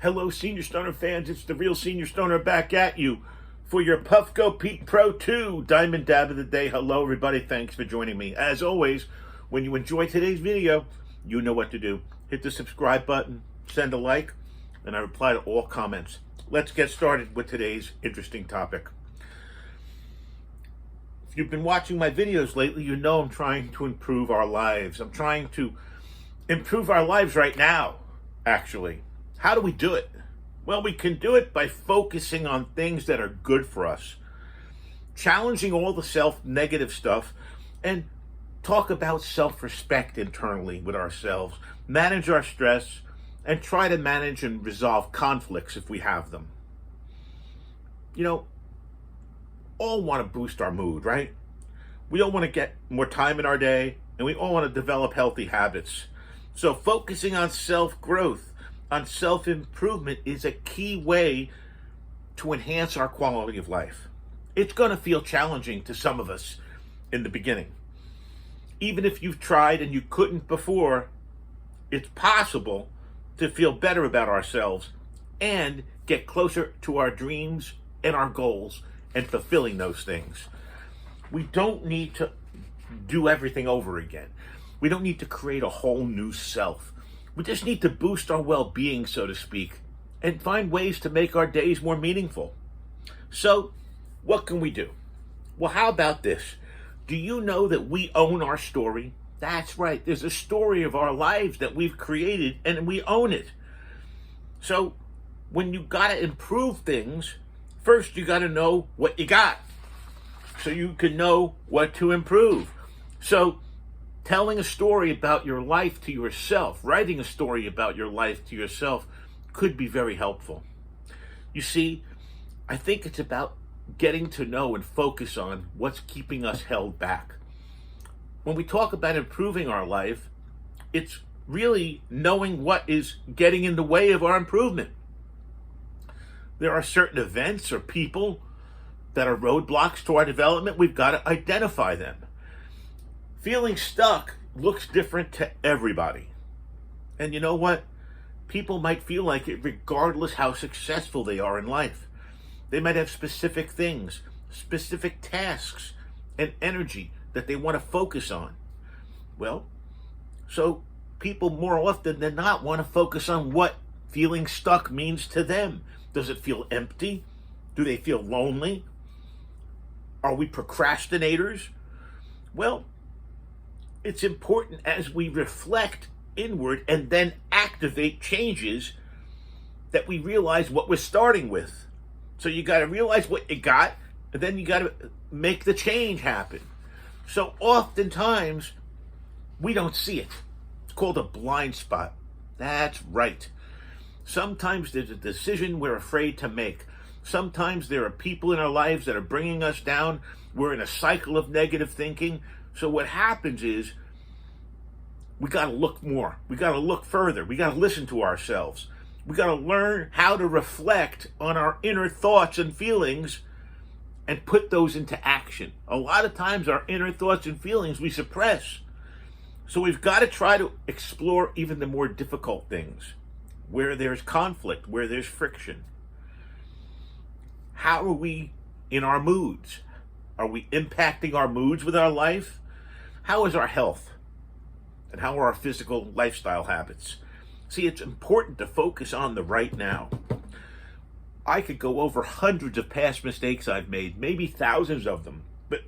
Hello, Senior Stoner fans. It's the real Senior Stoner back at you for your Puffco Peak Pro 2 Diamond Dab of the Day. Hello, everybody. Thanks for joining me. As always, when you enjoy today's video, you know what to do. Hit the subscribe button, send a like, and I reply to all comments. Let's get started with today's interesting topic. If you've been watching my videos lately, you know I'm trying to improve our lives. I'm trying to improve our lives right now, actually. How do we do it? Well, we can do it by focusing on things that are good for us, challenging all the self-negative stuff, and talk about self-respect internally with ourselves, manage our stress, and try to manage and resolve conflicts if we have them. You know, all want to boost our mood, right? We all want to get more time in our day, and we all want to develop healthy habits. So focusing on self-growth, on self-improvement is a key way to enhance our quality of life. It's going to feel challenging to some of us in the beginning. Even if you've tried and you couldn't before, it's possible to feel better about ourselves and get closer to our dreams and our goals and fulfilling those things. We don't need to do everything over again. We don't need to create a whole new self. We just need to boost our well-being, so to speak, and find ways to make our days more meaningful. So, what can we do? Well, how about this? Do you know that we own our story? That's right. There's a story of our lives that we've created, and we own it. So, when you got to improve things, first you got to know what you got, so you can know what to improve. So, telling a story about your life to yourself, writing a story about your life to yourself could be very helpful. You see, I think it's about getting to know and focus on what's keeping us held back. When we talk about improving our life, it's really knowing what is getting in the way of our improvement. There are certain events or people that are roadblocks to our development. We've got to identify them. Feeling stuck looks different to everybody. And you know what? People might feel like it regardless how successful they are in life. They might have specific things, specific tasks, and energy that they want to focus on. Well, so people more often than not want to focus on what feeling stuck means to them. Does it feel empty? Do they feel lonely? Are we procrastinators? Well, it's important as we reflect inward and then activate changes that we realize what we're starting with. So you got to realize what you got, and then you got to make the change happen. So oftentimes, we don't see it. It's called a blind spot. That's right. Sometimes there's a decision we're afraid to make. Sometimes there are people in our lives that are bringing us down. We're in a cycle of negative thinking. So what happens is we got to look more. We got to look further. We got to listen to ourselves. We got to learn how to reflect on our inner thoughts and feelings and put those into action. A lot of times our inner thoughts and feelings we suppress. So we've got to try to explore even the more difficult things, where there's conflict, where there's friction. How are we in our moods? Are we impacting our moods with our life? How is our health? And how are our physical lifestyle habits? See, it's important to focus on the right now. I could go over hundreds of past mistakes I've made, maybe thousands of them. But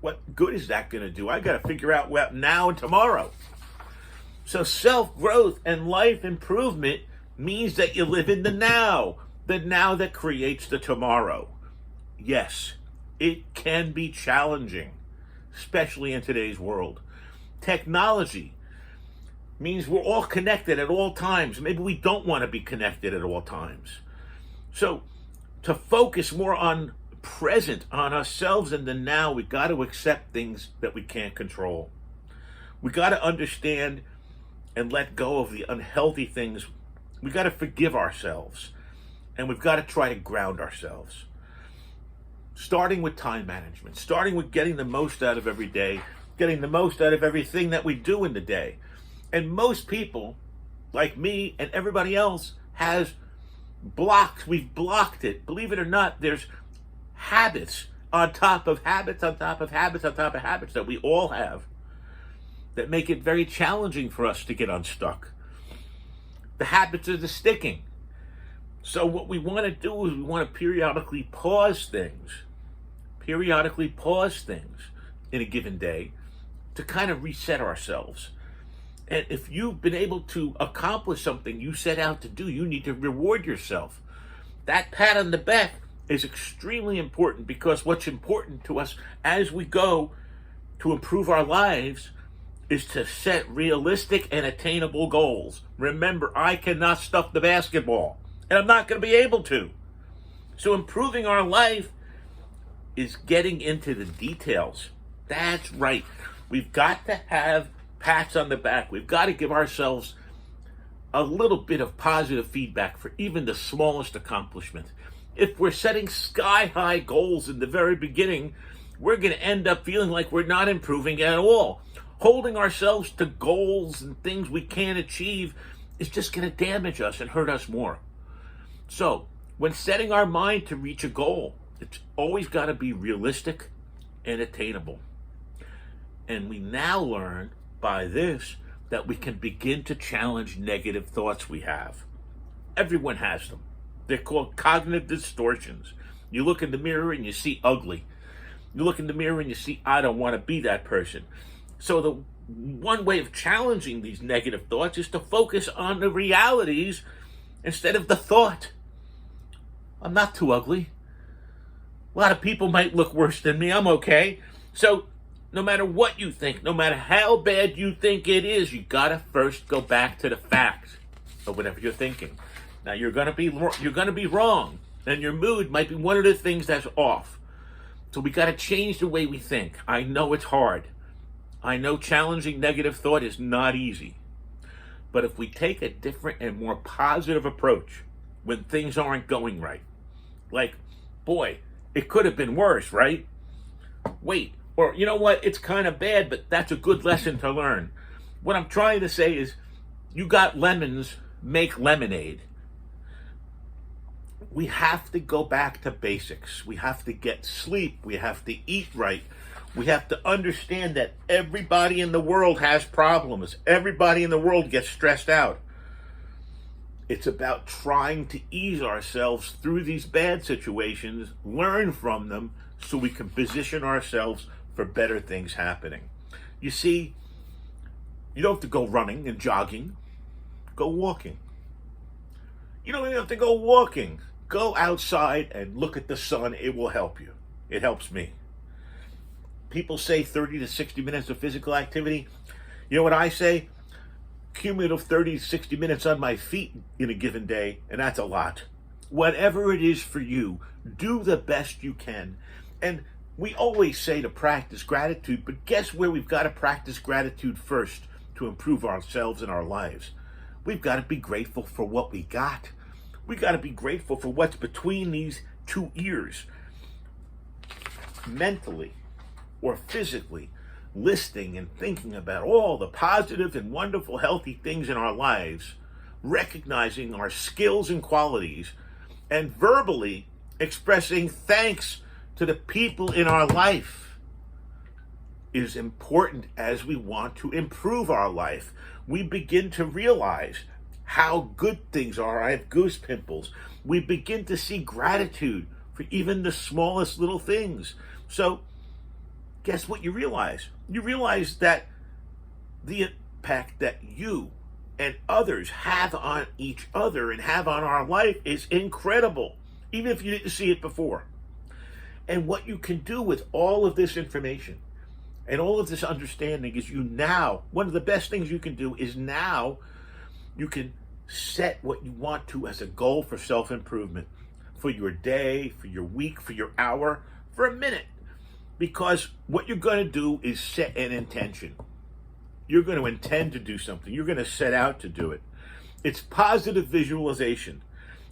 what good is that going to do? I got to figure out what now and tomorrow. So self-growth and life improvement means that you live in the now that creates the tomorrow. Yes, it can be challenging, especially in today's world. Technology means we're all connected at all times. Maybe we don't want to be connected at all times. So to focus more on present, on ourselves and the now, we got to accept things that we can't control. We got to understand and let go of the unhealthy things. We got to forgive ourselves, and we've got to try to ground ourselves. Starting with time management, starting with getting the most out of every day, getting the most out of everything that we do in the day. And most people, like me and everybody else, has We've blocked it. Believe it or not, there's habits on top of habits on top of habits on top of habits that we all have that make it very challenging for us to get unstuck. The habits are the sticking. So what we want to do is we want to periodically pause things in a given day to kind of reset ourselves. And if you've been able to accomplish something you set out to do, you need to reward yourself. That pat on the back is extremely important, because what's important to us as we go to improve our lives is to set realistic and attainable goals. Remember, I cannot stuff the basketball, and I'm not going to be able to. So improving our life is getting into the details. That's right. We've got to have pats on the back. We've got to give ourselves a little bit of positive feedback for even the smallest accomplishment. If we're setting sky-high goals in the very beginning, we're going to end up feeling like we're not improving at all. Holding ourselves to goals and things we can't achieve is just going to damage us and hurt us more. So, when setting our mind to reach a goal, it's always got to be realistic and attainable. And we now learn by this that we can begin to challenge negative thoughts we have. Everyone has them. They're called cognitive distortions. You look in the mirror and you see ugly. You look in the mirror and you see, I don't want to be that person. So the one way of challenging these negative thoughts is to focus on the realities instead of the thought. I'm not too ugly. A lot of people might look worse than me. I'm okay. So no matter what you think, no matter how bad you think it is, you got to first go back to the facts of whatever you're thinking. Now you're going to be wrong, and your mood might be one of the things that's off. So we got to change the way we think. I know it's hard. I know challenging negative thought is not easy. But if we take a different and more positive approach when things aren't going right, like, boy, it could have been worse, right? Wait, or you know what? It's kind of bad, but that's a good lesson to learn. What I'm trying to say is, you got lemons, make lemonade. We have to go back to basics. We have to get sleep. We have to eat right. We have to understand that everybody in the world has problems. Everybody in the world gets stressed out. It's about trying to ease ourselves through these bad situations, learn from them, so we can position ourselves for better things happening. You see, you don't have to go running and jogging. Go walking. You don't even have to go walking. Go outside and look at the sun. It will help you. It helps me. People say 30 to 60 minutes of physical activity. You know what I say? Cumulative 30 to 60 minutes on my feet in a given day, and that's a lot. Whatever it is for you, do the best you can. And we always say to practice gratitude, but guess where we've got to practice gratitude first to improve ourselves and our lives? We've got to be grateful for what we got. We got to be grateful for what's between these two ears. Mentally or physically, listening and thinking about all the positive and wonderful, healthy things in our lives, recognizing our skills and qualities, and verbally expressing thanks to the people in our life is important as we want to improve our life. We begin to realize how good things are. I have goose pimples. We begin to see gratitude for even the smallest little things. So guess what you realize? You realize that the impact that you and others have on each other and have on our life is incredible, even if you didn't see it before. And what you can do with all of this information and all of this understanding is one of the best things you can do is now you can set what you want to as a goal for self-improvement, for your day, for your week, for your hour, for a minute. Because what you're going to do is set an intention. You're going to intend to do something. You're going to set out to do it. It's positive visualization,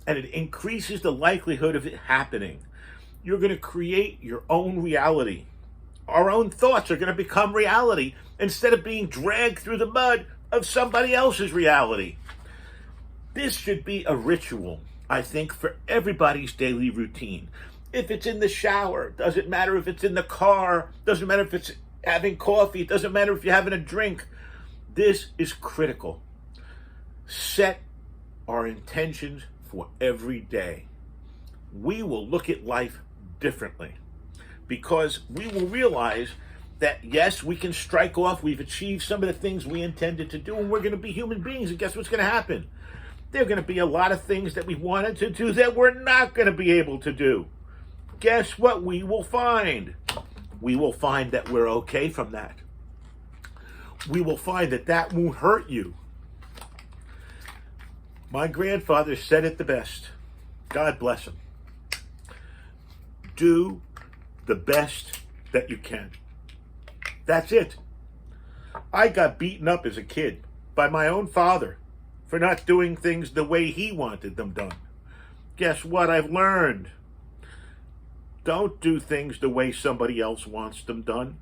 and it increases the likelihood of it happening. You're going to create your own reality. Our own thoughts are going to become reality instead of being dragged through the mud of somebody else's reality. This should be a ritual I think, for everybody's daily routine. If it's in the shower, doesn't matter if it's in the car, doesn't matter if it's having coffee, doesn't matter if you're having a drink. This is critical. Set our intentions for every day. We will look at life differently because we will realize that, yes, we can strike off. We've achieved some of the things we intended to do, and we're going to be human beings. And guess what's going to happen? There are going to be a lot of things that we wanted to do that we're not going to be able to do. Guess what we will find? We will find that we're okay from that. We will find that that won't hurt you. My grandfather said it the best. God bless him. Do the best that you can. That's it. I got beaten up as a kid by my own father for not doing things the way he wanted them done. Guess what I've learned? Don't do things the way somebody else wants them done.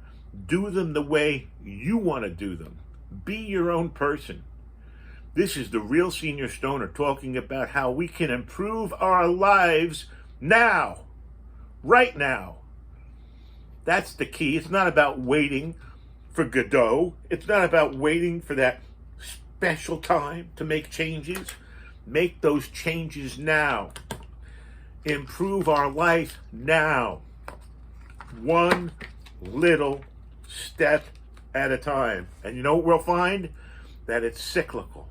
Do them the way you want to do them. Be your own person. This is the Real Senior Stoner talking about how we can improve our lives now. Right now. That's the key. It's not about waiting for Godot. It's not about waiting for that special time to make changes. Make those changes now. Improve our life now. One little step at a time. And you know what we'll find? That it's cyclical.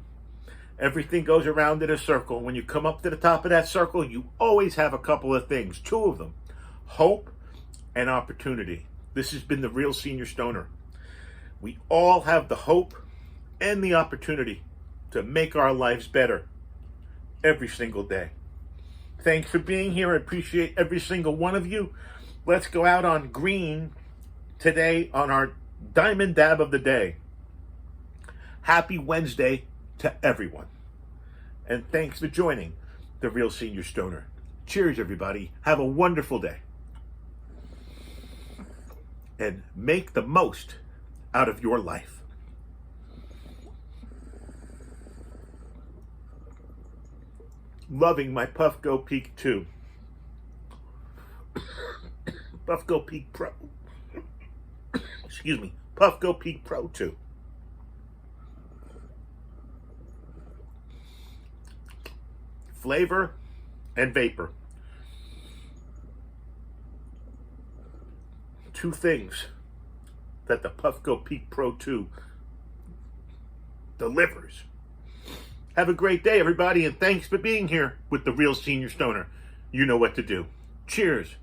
Everything goes around in a circle. When you come up to the top of that circle, you always have a couple of things. Two of them. Hope and opportunity. This has been the Real Senior Stoner. We all have the hope and the opportunity to make our lives better every single day. Thanks for being here. I appreciate every single one of you. Let's go out on green today on our Diamond Dab of the Day. Happy Wednesday to everyone. And thanks for joining the Real Senior Stoner. Cheers, everybody. Have a wonderful day. And make the most out of your life. Loving my Puffco Peak 2. Puffco Peak Pro. Excuse me. Puffco Peak Pro 2. Flavor and vapor. Two things that the Puffco Peak Pro 2 delivers. Have a great day, everybody, and thanks for being here with the Real Senior Stoner. You know what to do. Cheers.